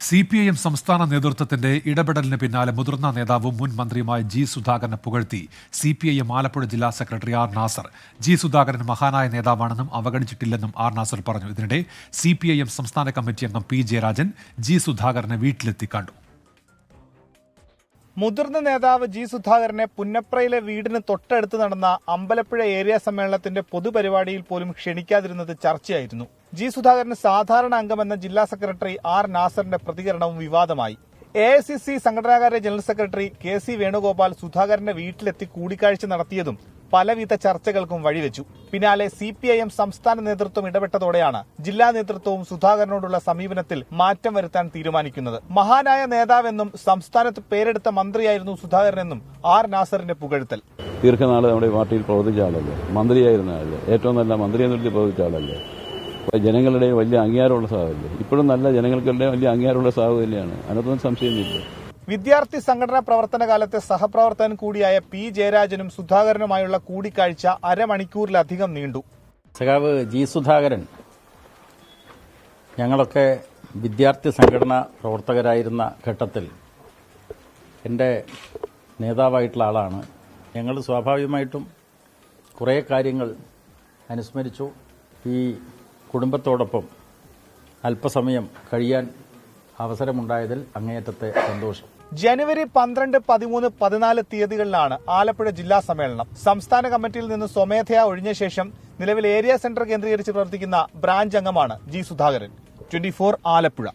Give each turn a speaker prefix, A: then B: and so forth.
A: CPIM സംസ്ഥാന നേതൃത്വത്തിന്റെ ഇടപെടലിന് പിന്നാലെ മുതിർന്ന നേതാവും മുൻ മന്ത്രിയുമായ ജി സുധാകരനെ പുകഴ്ത്തി CPIM ആലപ്പുഴ ജില്ലാ secretary R Nasar. G Sudhakaran മഹാനായ നേതാവാണെന്നും അവഗണിച്ചിട്ടില്ലെന്നും ആർ നാസർ പറഞ്ഞു. ഇതിനിടെ CPIM സംസ്ഥാന കമ്മിറ്റി അംഗം പി ജയരാജൻ ജി സുധാകരനെ വീട്ടിലെത്തി കണ്ടു.
B: മുതിർന്ന നേതാവ് ജി സുധാകരനെ പുന്നപ്രയിലെ വീടിന് തൊട്ടടുത്ത് നടന്ന അമ്പലപ്പുഴ ഏരിയ സമ്മേളനത്തിന്റെ പൊതുപരിപാടിയിൽ പോലും ക്ഷണിക്കാതിരുന്നത് ചർച്ചയായിരുന്നു. ജി സുധാകരന് സാധാരണ അംഗമെന്ന ജില്ലാ സെക്രട്ടറി ആർ നാസറിന്റെ പ്രതികരണവും വിവാദമായി. AICC സംഘടനാകാര്യ ജനറൽ സെക്രട്ടറി KC വേണുഗോപാൽ സുധാകരന്റെ വീട്ടിലെത്തി കൂടിക്കാഴ്ച നടത്തിയതും പലവിധ ചർച്ചകൾക്കും വഴിവെച്ചു. പിന്നാലെ CPIM സംസ്ഥാന നേതൃത്വം ഇടപെട്ടതോടെയാണ് ജില്ലാ നേതൃത്വവും സുധാകരനോടുള്ള സമീപനത്തിൽ മാറ്റം വരുത്താൻ തീരുമാനിക്കുന്നത്. മഹാനായ നേതാവെന്നും സംസ്ഥാനത്ത് പേരെടുത്ത മന്ത്രിയായിരുന്നു സുധാകരനെന്നും ആർ നാസറിന്റെ പുകഴ്ത്തൽ.
C: ദീർഘനാള് നമ്മുടെ പാർട്ടിയിൽ പ്രവർത്തിച്ച ആളല്ലേ, മന്ത്രിയായിരുന്ന ആളല്ലേ, ഏറ്റവും നല്ല മന്ത്രിയെ നിർത്തി പ്രവർത്തിച്ച ആളല്ലേ, ജനങ്ങളുടെ വലിയ അംഗീകാരമുള്ള സാഹചര്യം, ഇപ്പോഴും നല്ല ജനങ്ങൾക്കെല്ലാം വലിയ അംഗീകാരമുള്ള സാഹചര്യം തന്നെയാണ്. അതിനകത്തൊന്നും സംശയമൊന്നുമില്ല.
B: വിദ്യാർത്ഥി സംഘടനാ പ്രവർത്തന കാലത്തെ സഹപ്രവർത്തകൻ കൂടിയായ പി ജയരാജനും സുധാകരനുമായുള്ള കൂടിക്കാഴ്ച അരമണിക്കൂറിലധികം നീണ്ടു.
D: സഖാവ് ജി സുധാകരൻ ഞങ്ങളൊക്കെ വിദ്യാർത്ഥി സംഘടനാ പ്രവർത്തകരായിരുന്ന ഘട്ടത്തിൽ എൻ്റെ നേതാവായിട്ടുള്ള ആളാണ്. ഞങ്ങൾ സ്വാഭാവികമായിട്ടും കുറേ കാര്യങ്ങൾ അനുസ്മരിച്ചു. ഈ കുടുംബത്തോടൊപ്പം അല്പസമയം കഴിയാൻ അവസരമുണ്ടായതിൽ അങ്ങേയറ്റത്തെ സന്തോഷം.
B: ജനുവരി 12, 13, 14 തീയതികളിലാണ് ആലപ്പുഴ ജില്ലാ സമ്മേളനം. സംസ്ഥാന കമ്മിറ്റിയിൽ നിന്ന് സ്വമേധയാ ഒഴിഞ്ഞ ശേഷം നിലവിൽ ഏരിയ സെന്റർ കേന്ദ്രീകരിച്ച് പ്രവർത്തിക്കുന്ന ബ്രാഞ്ച് അംഗമാണ് ജി സുധാകരൻ. 24 ആലപ്പുഴ.